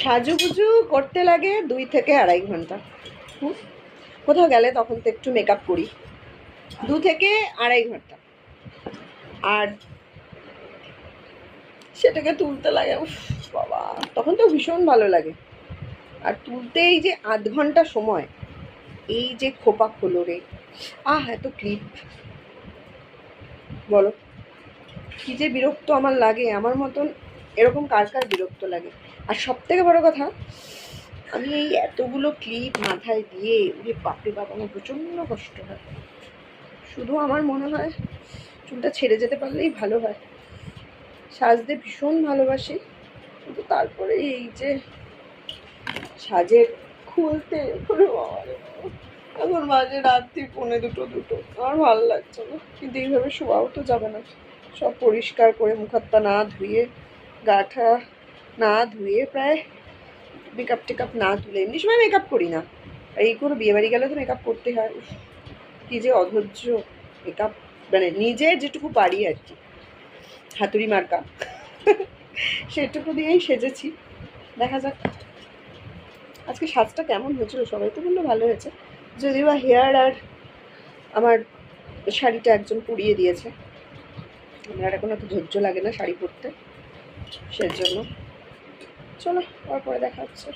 সাজুগুজু করতে লাগে 2 থেকে 2.5 ঘন্টা। কোথাও গেলে তখন তো একটু মেকআপ করি, 2 থেকে 2.5 ঘন্টা। আর সেটাকে তুলতে লাগে বাবা, তখন তো ভীষণ ভালো লাগে। আর তুলতে এই যে 8 ঘন্টা সময়, এই যে খোপা খোলো রে, এত ক্লিপ, বলো কি যে বিরক্ত আমার লাগে। আমার মতন এরকম কার কার বিরক্ত লাগে? আর সব থেকে বড় কথা, আমি এই এতগুলো ক্লিপ মাথায় দিয়ে বাপরে বাপ, আমার প্রচণ্ড কষ্ট হয়। শুধু আমার মনে হয় চুলটা ছেড়ে যেতে পারলেই ভালো হয়। সাজতে ভীষণ ভালোবাসি, কিন্তু তারপরে এই যে সাজের খুলতে এখন মাঝে রাত্রি 1:45 আমার ভালো লাগছে না। কিন্তু এইভাবে শোয়াও তো যাবে না। সব পরিষ্কার করে মুখাত্তা না ধুয়ে, গাঠা না ধুয়ে, প্রায় মেকআপ টেকআপ না তুলে, এমনি সময় মেকআপ করি না, এই কোনো বিয়েবাড়ি গেলে তো মেকআপ করতে হয়। কি যে অধৈর্য মেকআপ, মানে নিজের যেটুকু পারি আর কি, হাতুড়ি মার্কা সেটুকু দিয়েই সেজেছি। দেখা যাক আজকে সাজটা কেমন হয়েছিল। সবাই তো বললো ভালো হয়েছে, যদিও বা হেয়ার আর আমার শাড়িটা একজন পরিয়ে দিয়েছে। আমার এখন এত ধৈর্য লাগে না শাড়ি পরতে, সেজন্য। চলো, পরে দেখা হচ্ছে।